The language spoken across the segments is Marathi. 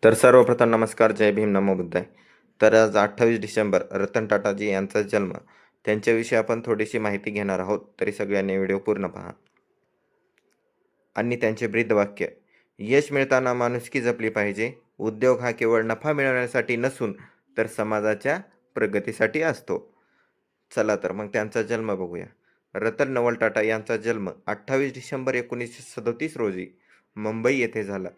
तर सर्वप्रथम नमस्कार, जय भीम, नमो बुद्धाय. तर आज 28 डिसेंबर रतन टाटाजी यांचा जन्म, त्यांच्याविषयी आपण थोडीशी माहिती घेणार आहोत. तरी सगळ्यांनी व्हिडिओ पूर्ण पहा. आणि त्यांचे ब्रीदवाक्य: यश मिळताना माणुसकी जपली पाहिजे. उद्योग हा केवळ नफा मिळवण्यासाठी नसून तर समाजाच्या प्रगतीसाठी असतो. चला तर मग त्यांचा जन्म बघूया. रतन नवल टाटा यांचा जन्म 28 डिसेंबर 1937 रोजी मुंबई येथे झाला.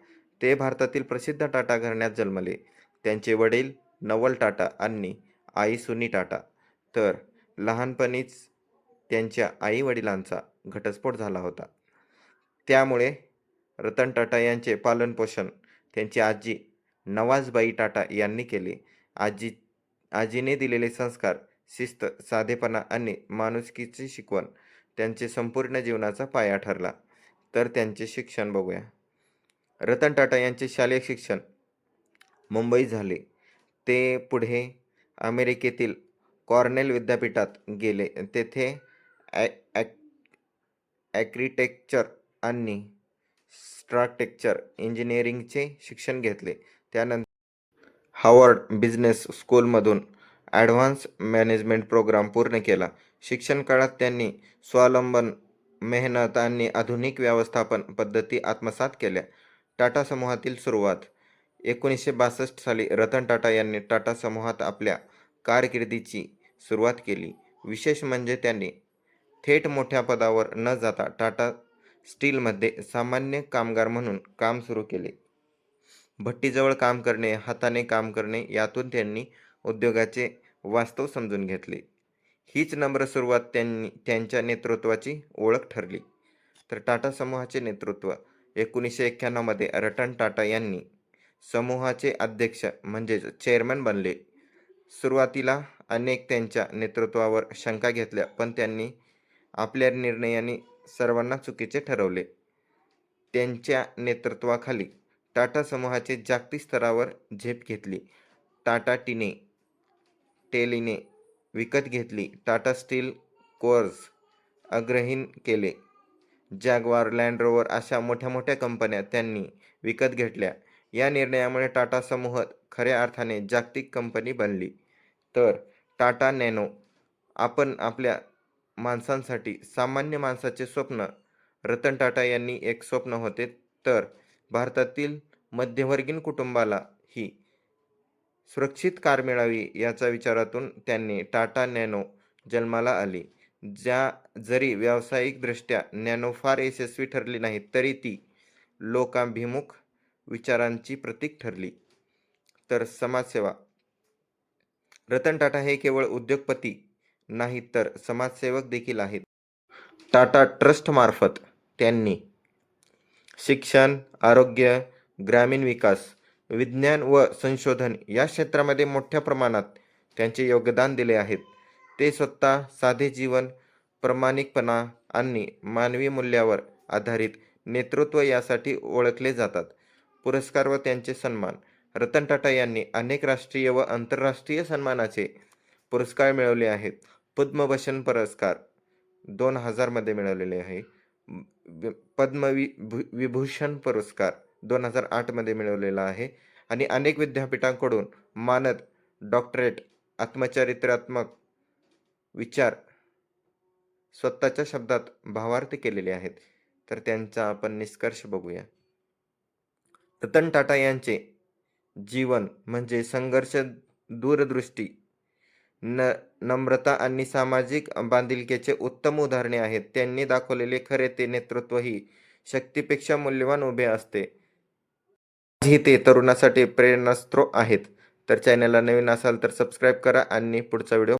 ते भारतातील प्रसिद्ध टाटा घराण्यात जन्मले. त्यांचे वडील नवल टाटा आणि आई सुनी टाटा. तर लहानपणीच त्यांच्या आई वडिलांचा घटस्फोट झाला होता. त्यामुळे रतन टाटा यांचे पालनपोषण त्यांची आजी नवाजबाई टाटा यांनी केले. आजीने दिलेले संस्कार, शिस्त, साधेपणा आणि माणुसकीची शिकवण त्यांचे संपूर्ण जीवनाचा पाया ठरला. तर त्यांचे शिक्षण बघूया. रतन टाटा यांचे शालेय शिक्षण मुंबईत झाले. ते पुढे अमेरिकेतील कॉर्नेल विद्यापीठात गेले. तेथे ॲग्रिटेक्चर आणि स्ट्रक्चर इंजिनिअरिंगचे शिक्षण घेतले. त्यानंतर हार्वर्ड बिझनेस स्कूलमधून ॲडव्हान्स मॅनेजमेंट प्रोग्राम पूर्ण केला. शिक्षण काळात त्यांनी स्वावलंबन, मेहनत आणि आधुनिक व्यवस्थापन पद्धती आत्मसात केल्या. टाटा समूहातील सुरुवात: 1962 साली रतन टाटा यांनी टाटा समूहात आपल्या कारकिर्दीची सुरुवात केली. विशेष म्हणजे त्यांनी थेट मोठ्या पदावर न जाता टाटा स्टीलमध्ये सामान्य कामगार म्हणून काम सुरू केले. भट्टीजवळ काम करणे, हाताने काम करणे, यातून त्यांनी उद्योगाचे वास्तव समजून घेतले. हीच नम्र सुरुवात त्यांच्या नेतृत्वाची ओळख ठरली. तर टाटा समूहाचे नेतृत्व: 1991 मध्ये रतन टाटा यांनी समूहाचे अध्यक्ष म्हणजेच चेअरमन बनले. सुरुवातीला अनेक त्यांच्या नेतृत्वावर शंका घेतल्या, पण त्यांनी आपल्या निर्णयाने सर्वांना चुकीचे ठरवले. त्यांच्या नेतृत्वाखाली टाटा समूहाचे जागतिक स्तरावर झेप घेतली. टाटा टेलीने विकत घेतली. टाटा स्टील कोर्स अग्रहीन केले. जॅग्वार, लँड रोवर अशा मोठ्या मोठ्या कंपन्या त्यांनी विकत घेतल्या. या निर्णयामुळे टाटा समूह खऱ्या अर्थाने जागतिक कंपनी बनली. तर टाटा नॅनो: आपण आपल्या माणसांसाठी, सामान्य माणसाचे स्वप्न. रतन टाटा यांनी एक स्वप्न होते, तर भारतातील मध्यमवर्गीय कुटुंबाला ही सुरक्षित कार मिळावी याचा विचारातून त्यांनी टाटा नॅनो जन्माला आली. जरी व्यावसायिकदृष्ट्या नॅनो फार यशस्वी ठरली नाही, तरी ती लोकाभिमुख विचारांची प्रतीक ठरली. तर समाजसेवा: रतन टाटा हे केवळ उद्योगपती नाहीत तर समाजसेवक देखील आहेत. टाटा ट्रस्टमार्फत त्यांनी शिक्षण, आरोग्य, ग्रामीण विकास, विज्ञान व संशोधन या क्षेत्रामध्ये मोठ्या प्रमाणात त्यांचे योगदान दिले आहेत. ते स्वतः साधे जीवन, प्रामाणिकपणा आणि मानवी मूल्यावर आधारित नेतृत्व यासाठी ओळखले जातात. पुरस्कार व त्यांचे सन्मान: रतन टाटा यांनी अनेक राष्ट्रीय व आंतरराष्ट्रीय सन्मानाचे पुरस्कार मिळवले आहेत. पद्मभूषण पुरस्कार 2000 मध्ये मिळवलेले आहे. पद्मविभूषण पुरस्कार 2008 मध्ये मिळवलेला आहे. आणि अनेक विद्यापीठांकडून मानद डॉक्टरेट, आत्मचरित्रात्मक विचार स्वतःच्या शब्दात भावार्थ केलेले आहेत. तर त्यांचा आपण निष्कर्ष बघूया. रतन टाटा यांचे जीवन म्हणजे संघर्ष, दूरदृष्टी, नम्रता आणि सामाजिक बांधिलकीचे उत्तम उदाहरणे आहेत. त्यांनी दाखवलेले खरे ते नेतृत्व ही शक्तीपेक्षा मूल्यवान उभे असते. आजही ते तरुणासाठी प्रेरणास्त्रोत आहेत. तर चॅनलला नवीन असाल तर सबस्क्राईब करा आणि पुढचा व्हिडिओ